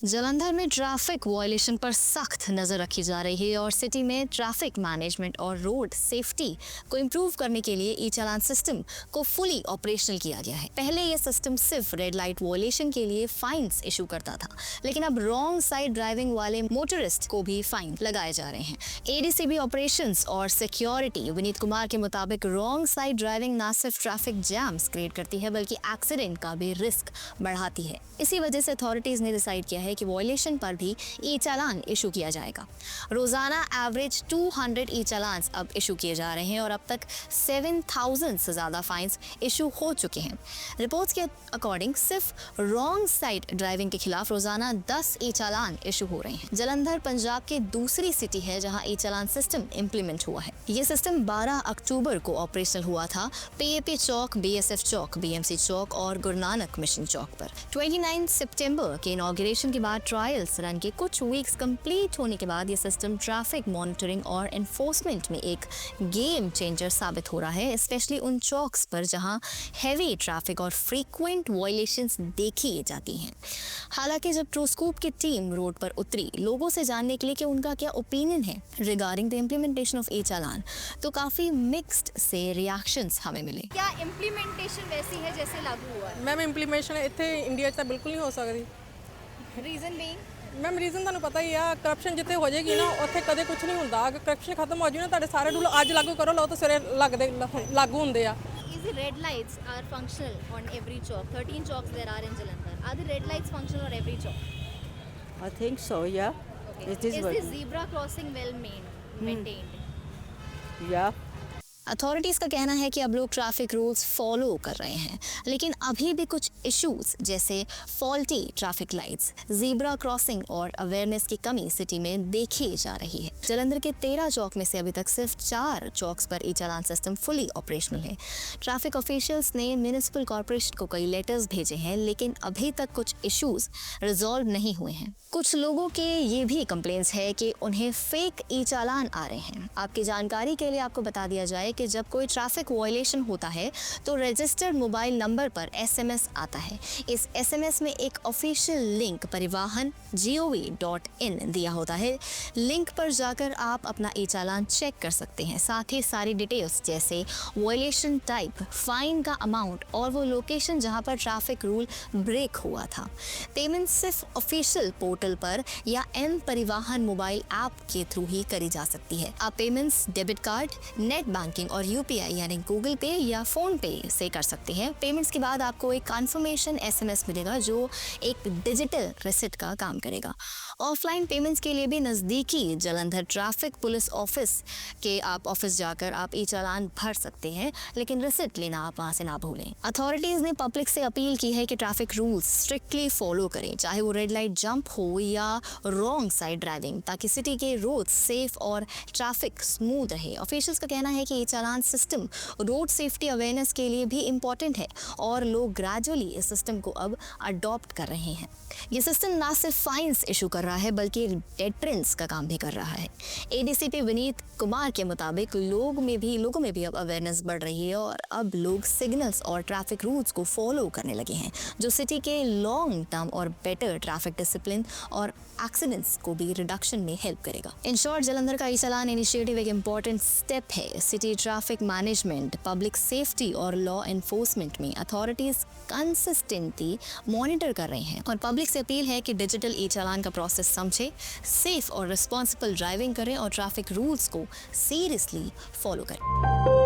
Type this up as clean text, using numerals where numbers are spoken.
जालंधर में traffic violation पर सख्त नजर रखी जा रही है और सिटी में ट्रैफिक मैनेजमेंट और रोड सेफ्टी को इम्प्रूव करने के लिए ई चालान सिस्टम को फुली ऑपरेशनल किया गया है। पहले यह सिस्टम सिर्फ रेड लाइट वायलेशन के लिए फाइन्स इशू करता था, लेकिन अब रॉन्ग साइड ड्राइविंग वाले मोटरिस्ट को भी फाइन लगाए जा रहे हैं। एडीसीबी ऑपरेशंस और सिक्योरिटी विनीत कुमार के मुताबिक रॉन्ग साइड ड्राइविंग न सिर्फ ट्रैफिक जैम्स क्रिएट करती है बल्कि एक्सीडेंट का भी रिस्क बढ़ाती है। इसी वजह से अथॉरिटीज ने डिसाइड किया है कि वायलेशन पर भी ई चालान इशू किया जाएगा। रोजाना एवरेज 200 ई चालान अब इशू किए जा रहे हैं और अब तक 7000 से ज्यादा फाइन्स इशू हो चुके हैं। रिपोर्ट्स के अकॉर्डिंग सिर्फ रॉन्ग साइड ड्राइविंग के खिलाफ रोजाना 10 ई चालान इशू हो रहे हैं। जालंधर पंजाब की दूसरी सिटी है जहां ई चालान सिस्टम इंप्लीमेंट हुआ है। ये सिस्टम 12 अक्टूबर को ऑपरेशनल हुआ था पीएपी चौक, बीएसएफ चौक, बीएमसी चौक और गुरु नानक मिशन चौक पर। 29 सितंबर के इनॉग्रेशन के बाद ट्रायल्स रन के कुछ वीक्स कंप्लीट होने के बाद ये सिस्टम ट्रैफिक मॉनिटरिंग और एनफोर्समेंट में एक गेम चेंजर साबित हो रहा है, स्पेशली उन चौक्स पर जहां हैवी ट्रैफिक और फ्रीक्वेंट वायलेशंस देखी जाती हैं। हालांकि जब ट्रूस्कोप की टीम रोड पर उतरी लोगों से जानने के लिए कि उनका क्या ओपिनियन है रिगार्डिंग द इम्प्लीमेंटेशन ऑफ ई चालान, तो काफी मिक्स्ड से रिएक्शंस हमें मिले। क्या इम्प्लीमेंटेशन वैसी है जैसे लागू हुआ है? मैम ਇੰਪਲੀਮੇਸ਼ਨ ਇੱਥੇ ਇੰਡੀਆ 'ਚ ਤਾਂ ਬਿਲਕੁਲ ਨਹੀਂ ਹੋ ਸਕਦੀ। रीजन बीइंग ਮੈਮ ਰੀਜ਼ਨ ਤੁਹਾਨੂੰ ਪਤਾ ਹੀ ਆ, ਕਰਪਸ਼ਨ ਜਿੱਥੇ ਹੋ ਜਾਏਗੀ ਨਾ ਉੱਥੇ ਕਦੇ ਕੁਝ ਨਹੀਂ ਹੁੰਦਾ। ਅਗਰ ਕਰਪਸ਼ਨ ਖਤਮ ਹੋ ਜਾਊ ਨਾ ਤੁਹਾਡੇ ਸਾਰੇ ਰੂਲ ਅੱਜ ਲਾਗੂ ਕਰੋ ਲਓ ਤਾਂ ਸਵੇਰੇ ਲਾਗੂ ਹੁੰਦੇ ਆ। is the red lights are functional on every chalk? 13 chalks there are in Jalandhar. Are the red lights functional on every chalk? I think so, yeah. Okay. It is the working. zebra crossing well maintained? Yeah. Authorities का कहना है कि अब लोग traffic rules follow कर रहे हैं, लेकिन अभी भी कुछ इश्यूज जैसे faulty traffic lights, zebra crossing और अवेयरनेस की कमी सिटी में देखी जा रही है। जालंधर के 13 चौक में से अभी तक सिर्फ 4 चौक्स पर ई चालान सिस्टम फुली ऑपरेशनल है। ट्रैफिक ऑफिशियल्स ने म्यूनिसिपल कॉर्पोरेशन को कई लेटर्स भेजे हैं, लेकिन अभी तक कुछ इश्यूज रिजॉल्व नहीं हुए हैं। कुछ लोगों के ये भी कंप्लेंट्स है कि उन्हें फेक ई चालान आ रहे हैं। आपकी जानकारी के लिए आपको बता दिया जाए कि जब कोई ट्रैफिक वायलेशन होता है तो रजिस्टर्ड मोबाइल नंबर पर एसएमएस आता है। इस एसएमएस में एक ऑफिशियल लिंक परिवहन gov.in दिया होता है। लिंक पर जाकर आप अपना ई चालान चेक कर सकते हैं। साथ ही सारी डिटेल्स जैसे वायलेशन टाइप, फाइन का अमाउंट और वो लोकेशन जहां पर ट्रैफिक रूल ब्रेक हुआ था। पेमेंट सिर्फ ऑफिशियल पोर्टल पर या एम परिवहन मोबाइल ऐप के थ्रू ही करी जा सकती है। आप payments debit card, net banking और यूपीआई यानी गूगल पे या फोन पे से कर सकते हैं। पेमेंट्स के बाद आपको एक कंफर्मेशन एसएमएस मिलेगा जो एक डिजिटल रिसिप्ट का काम करेगा। ऑफलाइन पेमेंट्स के लिए भी नज़दीकी जालंधर ट्रैफिक पुलिस ऑफिस के आप ऑफिस जाकर आप ई चालान भर सकते हैं, लेकिन रिसिप्ट लेना आप वहाँ से ना भूलें। अथॉरिटीज़ ने पब्लिक से अपील की है कि ट्रैफिक रूल्स स्ट्रिक्टली फॉलो करें, चाहे वो रेड लाइट जंप हो या रॉन्ग साइड ड्राइविंग, ताकि सिटी के रोड सेफ और ट्रैफिक स्मूथ रहे। ऑफिशियल्स का कहना है कि ई चालान सिस्टम रोड सेफ्टी अवेयरनेस के लिए भी इम्पॉर्टेंट है और लोग ग्रेजुअली इस सिस्टम को अब अडॉप्ट कर रहे हैं। ये सिस्टम ना सिर्फ फाइन्स इशू कर रहा है बल्कि डेटरेंस का काम भी कर रहा है। एडीसीपी विनीत कुमार के मुताबिक लोगों में भी अब अवेयरनेस बढ़ रही है और अब लोग सिग्नल्स और ट्रैफिक रूल्स को फॉलो करने लगे हैं, जो सिटी के लॉन्ग टर्म और बेटर ट्रैफिक डिसिप्लिन और एक्सीडेंट्स को भी रिडक्शन में हेल्प करेगा। इन शॉर्ट, जालंधर का ई चालान इनिशिएटिव एक इम्पॉर्टेंट स्टेप है। City traffic management, public safety और लॉ एनफोर्समेंट में अथॉरिटीज कंसिस्टेंटली मॉनिटर कर रही हैं और पब्लिक से अपील है कि डिजिटल ई चालान का प्रोसेस समझे, सेफ और रिस्पॉन्सिबल ड्राइविंग करें और ट्रैफिक रूल्स को सीरियसली फॉलो करें।